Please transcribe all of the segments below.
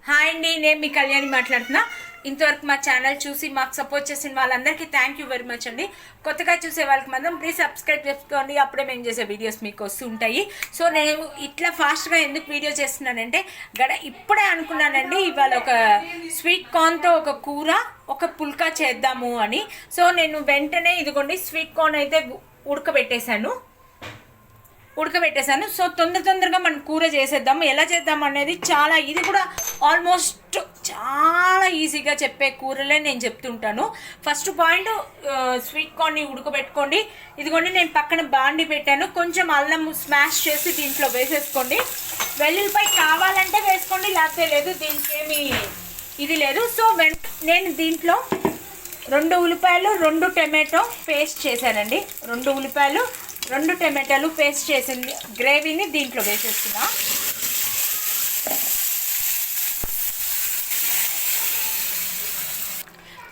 Hi అండి, నేను మీ కళ్యాణి మాట్లాడుతున్నా. ఇంతవరకు మా ఛానల్ చూసి మాకు సపోర్ట్ చేసిన వాళ్ళందరికీ థ్యాంక్ యూ వెరీ మచ్ అండి. కొత్తగా చూసే వాళ్ళకి మాత్రం ప్లీజ్ సబ్స్క్రైబ్ చేసుకోండి. అప్పుడే మేము చేసే వీడియోస్ మీకు వస్తూ ఉంటాయి. సో నేను ఇట్లా ఫాస్ట్గా ఎందుకు వీడియో చేస్తున్నానంటే ఇప్పుడే అనుకున్నానండి, ఇవాళ ఒక స్వీట్ కార్న్తో ఒక కూర, ఒక పుల్కా చేద్దాము అని. సో నేను వెంటనే ఇదిగోండి స్వీట్ కార్న్ అయితే ఉడకబెట్టేశాను. సో తొందరగా మనం కూర చేసేద్దాము. ఎలా చేద్దాం అనేది ఇది కూడా ఆల్మోస్ట్ చాలా ఈజీగా చెప్పే కూరలే నేను చెప్తుంటాను. ఫస్ట్ పాయింట్, స్వీట్ కార్న్ని ఉడకబెట్టుకోండి. ఇదిగోండి నేను పక్కన బాండి పెట్టాను. కొంచెం అల్లం స్మాష్ చేసి దీంట్లో వేసేసుకోండి. వెల్లుల్లిపాయ కావాలంటే వేసుకోండి, లేకపోతే లేదు, దీనికి ఏమి ఇది లేదు. సో నేను దీంట్లో 2 ఉల్లిపాయలు 2 టమాటో పేస్ట్ చేశానండి. 2 ఉల్లిపాయలు 2 టమాటాలు పేస్ట్ చేసింది గ్రేవీని దీంట్లో వేసేస్తున్నా.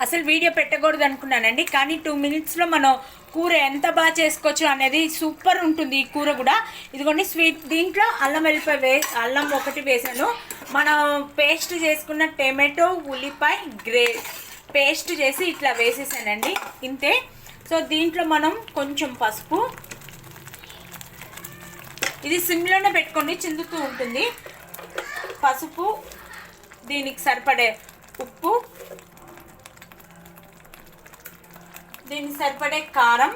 అసలు వీడియో పెట్టకూడదు అనుకున్నానండి, కానీ 2 మినిట్స్లో మనం కూర ఎంత బాగా చేసుకోవచ్చు అనేది సూపర్ ఉంటుంది ఈ కూర కూడా. ఇదిగోండి దీంట్లో అల్లం ఒకటి వేసాను. మనం పేస్ట్ చేసుకున్న టమాటో ఉల్లిపాయ పేస్ట్ చేసి ఇట్లా వేసేసానండి, ఇంతే. సో దీంట్లో మనం కొంచెం పసుపు, ఇది సిమ్లోనే పెట్టుకొని చిందుతూ ఉంటుంది. పసుపు, దీనికి సరిపడే ఉప్పు, దీనికి సరిపడే కారం,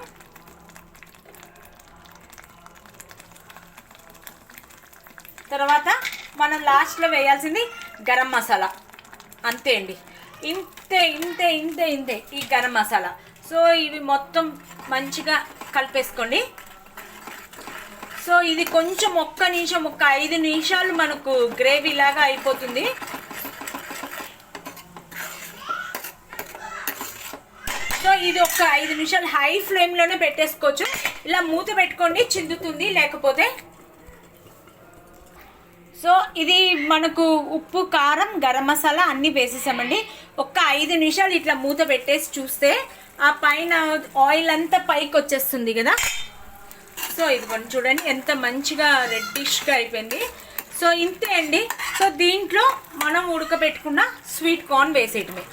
తర్వాత మనం లాస్ట్లో వేయాల్సింది గరం మసాలా. అంతే అండి, ఇంతే ఈ గరం మసాలా. సో ఇవి మొత్తం మంచిగా కలిపేసుకోండి. సో ఇది కొంచెం ఒక్క 5 నిమిషాలు మనకు గ్రేవీ లాగా అయిపోతుంది. సో ఇది ఒక 5 నిమిషాలు హై ఫ్లేమ్లోనే పెట్టేసుకోవచ్చు. ఇలా మూత పెట్టుకోండి, చిందుతుంది లేకపోతే. సో ఇది మనకు ఉప్పు, కారం, గరం మసాలా అన్నీ వేసేసామండి. ఒక్క 5 నిమిషాలు ఇట్లా మూత పెట్టేసి చూస్తే ఆ పైన ఆయిల్ అంతా పైకి వచ్చేస్తుంది కదా. సో ఇదిగోండి చూడండి ఎంత మంచిగా రెడ్డిష్గా అయిపోయింది. సో ఇంతే అండి. సో దీంట్లో మనం ఉడకబెట్టుకున్న స్వీట్ కార్న్ వేసేయటమే.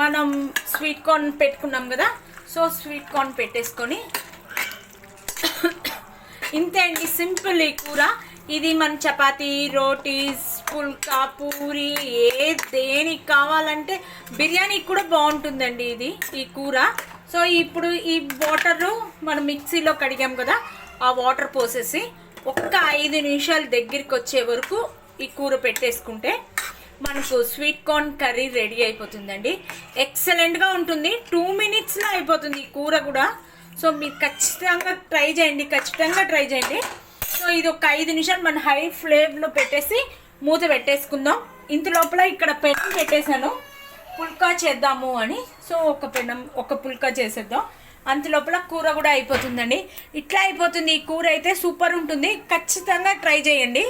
మనం స్వీట్ కార్న్ పెట్టుకున్నాం కదా, సో స్వీట్ కార్న్ పెట్టేసుకొని ఇంతే అండి, సింపుల్ ఈ కూర. ఇది మన చపాతీ, రోటీస్, పుల్కా, పూరి దేనికి కావాలంటే బిర్యానీకి కూడా బాగుంటుందండి ఈ కూర. సో ఇప్పుడు ఈ వాటరు మనం మిక్సీలో కడిగాం కదా, ఆ వాటర్ పోసేసి ఒక్క 5 నిమిషాలు దగ్గరికి వచ్చే వరకు ఈ కూర పెట్టేసుకుంటే మనకు స్వీట్ కార్న్ కర్రీ రెడీ అయిపోతుందండి. ఎక్సలెంట్గా ఉంటుంది. 2 మినిట్స్లో అయిపోతుంది ఈ కూర కూడా. సో మీరు ఖచ్చితంగా ట్రై చేయండి. సో ఇది ఒక 5 నిమిషాలు మన హై ఫ్లేమ్లో పెట్టేసి మూత పెట్టేసుకుందాం. ఇంత లోపల ఇక్కడ పెనం పెట్టేశాను పుల్కా చేద్దాము అని. సో ఒక పుల్కా చేసేద్దాం. అంత లోపల కూర కూడా అయిపోతుందండి. ఇట్లా అయిపోతుంది ఈ కూర అయితే, సూపర్ ఉంటుంది. ఖచ్చితంగా ట్రై చేయండి.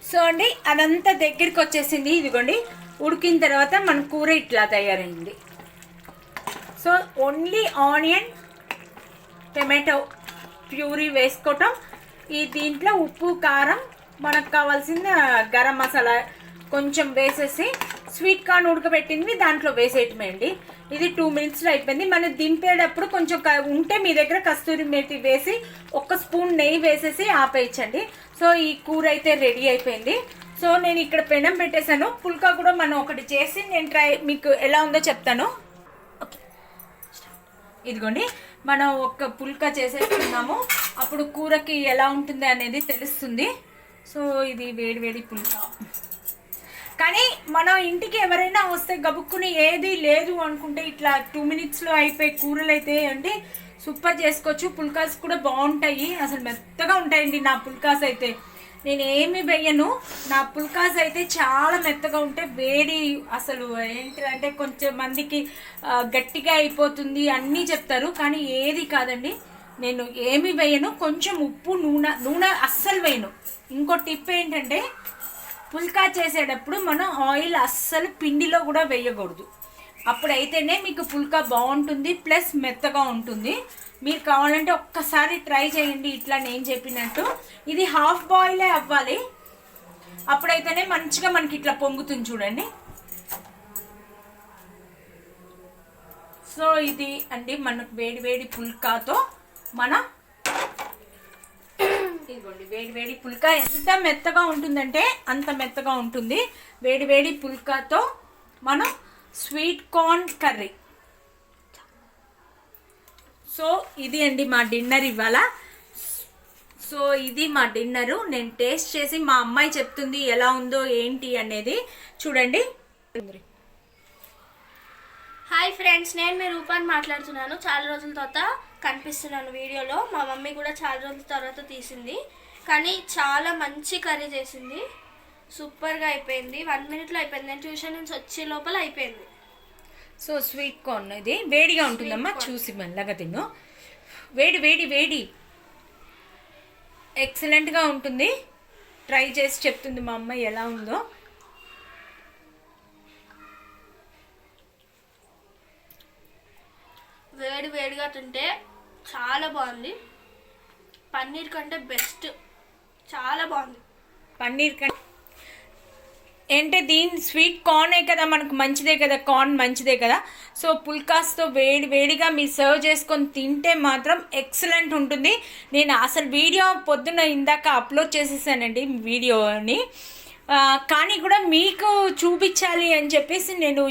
సో అండి అదంతా దగ్గరికి వచ్చేసింది. ఇదిగోండి ఉడికిన తర్వాత మన కూర ఇట్లా తయారైంది. So only onion, tomato puree వేసుకోవటం, దీంట్లో ఉప్పు, కారం, మనకు కావాల్సిన గరం మసాలా కొంచెం వేసేసి స్వీట్ కార్న్ ఉడకబెట్టింది దాంట్లో వేసేయటమే అండి. ఇది 2 మినిట్స్లో అయిపోయింది. మనం దింపేటప్పుడు కొంచెం ఉంటే మీ దగ్గర కస్తూరి మేతి వేసి 1 స్పూన్ నెయ్యి వేసేసి ఆపేయచ్చండి. సో ఈ కూర అయితే రెడీ అయిపోయింది. సో నేను ఇక్కడ పెనం పెట్టేశాను. పుల్కా కూడా మనం ఒకటి చేసి నేను మీకు ఎలా ఉందో చెప్తాను. ఓకే, ఇదిగోండి మనం ఒక పుల్కా చేసేసుకున్నాము. అప్పుడు కూరకి ఎలా ఉంటుంది అనేది తెలుస్తుంది. సో ఇది వేడి పుల్కా. కానీ మనం ఇంటికి ఎవరైనా వస్తే గబుక్కుని ఏది లేదు అనుకుంటే ఇట్లా 2 మినిట్స్లో అయిపోయి కూరలు అయితే అంటే సూపర్ చేసుకోవచ్చు. పుల్కాస్ కూడా బాగుంటాయి, అసలు మెత్తగా ఉంటాయండి నా పుల్కాస్ అయితే. నేను ఏమి వేయను, నా పుల్కాస్ అయితే చాలా మెత్తగా ఉంటాయి. వేడి అసలు ఏంటంటే కొంచెం మందికి గట్టిగా అయిపోతుంది అన్నీ చెప్తారు, కానీ ఏది కాదండి. నేను ఏమి వేయను, కొంచెం ఉప్పు, నూనె అస్సలు వేయను. ఇంకో టిప్ ఏంటంటే పుల్కా చేసేటప్పుడు మనం ఆయిల్ అస్సలు పిండిలో కూడా వేయకూడదు. అప్పుడైతేనే మీకు పుల్కా బాగుంటుంది, ప్లస్ మెత్తగా ఉంటుంది. మీరు కావాలంటే ఒక్కసారి ట్రై చేయండి ఇట్లా నేను చెప్పినట్టు. ఇది హాఫ్ బాయిలే అవ్వాలి, అప్పుడైతేనే మంచిగా మనకి ఇట్లా పొంగుతుంది చూడండి. సో ఇది అండి మనకు వేడి వేడి పుల్కాతో ఇదిగోండి వేడి వేడి పుల్కా ఎంత మెత్తగా ఉంటుందంటే అంత మెత్తగా ఉంటుంది. వేడి వేడి పుల్కాతో మనం స్వీట్ కార్న్ కర్రీ. సో ఇది అండి మా డిన్నర్ ఇవాళ. సో ఇది మా డిన్నరు. నేను టేస్ట్ చేసి మా అమ్మాయి చెప్తుంది ఎలా ఉందో ఏంటి అనేది చూడండి. హాయ్ ఫ్రెండ్స్, నేను మీ రూపాన్ని మాట్లాడుతున్నాను. చాలా రోజుల తర్వాత కనిపిస్తున్నాను వీడియోలో. మా మమ్మీ కూడా చాలా రోజుల తర్వాత తీసింది, కానీ చాలా మంచి కర్రీ చేసింది. సూపర్గా అయిపోయింది. 1 మినిట్లో అయిపోయింది. నేను ట్యూషన్ నుంచి వచ్చే లోపల అయిపోయింది. సో స్వీట్ కార్న్ ఇది వేడిగా ఉంటుందమ్మా, చూసి మెల్లగా తిను. వేడి వేడి వేడి ఎక్సలెంట్గా ఉంటుంది. ట్రై చేసి చెప్తుంది మా అమ్మాయి ఎలా ఉందో. వేడి వేడిగా తింటే చాలా బాగుంది. పన్నీర్ కంటే బెస్ట్, చాలా బాగుంది. పన్నీర్ కంటే అంటే దీని స్వీట్ కార్నే కదా మనకు మంచిదే కదా, కార్న్ మంచిదే కదా. సో పుల్కాస్తో వేడి వేడిగా మీరు సర్వ్ చేసుకొని తింటే మాత్రం ఎక్సలెంట్ ఉంటుంది. నేను అసలు వీడియో పొద్దున్న ఇందాక అప్లోడ్ చేసేసానండి వీడియోని, కానీ కూడా మీకు చూపించాలి అని చెప్పేసి నేను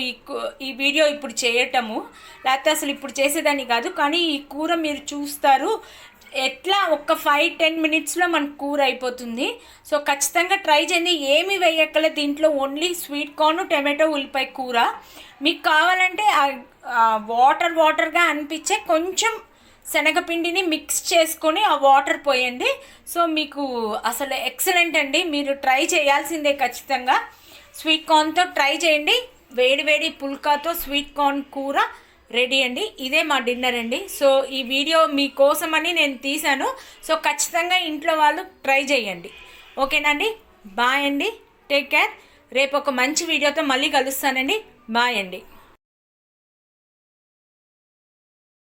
ఈ వీడియో ఇప్పుడు చేయటము, లేకపోతే అసలు ఇప్పుడు చేసేదాన్ని కాదు. కానీ ఈ కూర మీరు చూస్తారు ఎట్లా ఒక 5-10 మినిట్స్లో మనకు కూర అయిపోతుంది. సో ఖచ్చితంగా ట్రై చేయండి. ఏమి వేయక్కలే దీంట్లో, ఓన్లీ స్వీట్ కార్న్, టమాటో, ఉల్లిపాయ కూర. మీకు కావాలంటే వాటర్గా అనిపించే కొంచెం శనగపిండిని మిక్స్ చేసుకొని ఆ వాటర్ పోయండి. సో మీకు అసలు ఎక్సలెంట్ అండి. మీరు ట్రై చేయాల్సిందే ఖచ్చితంగా. స్వీట్ కార్న్తో ట్రై చేయండి. వేడి వేడి పుల్కాతో స్వీట్ కార్న్ కూర రెడీ అండి. ఇదే మా డిన్నర్ అండి. సో ఈ వీడియో మీకోసమని నేను తీశాను. సో ఖచ్చితంగా ఇంట్లో వాళ్ళు ట్రై చేయండి. ఓకేనండి, బాయ్ అండి, టేక్ కేర్. రేపు ఒక మంచి వీడియోతో మళ్ళీ కలుస్తానండి. బాయ్ అండి.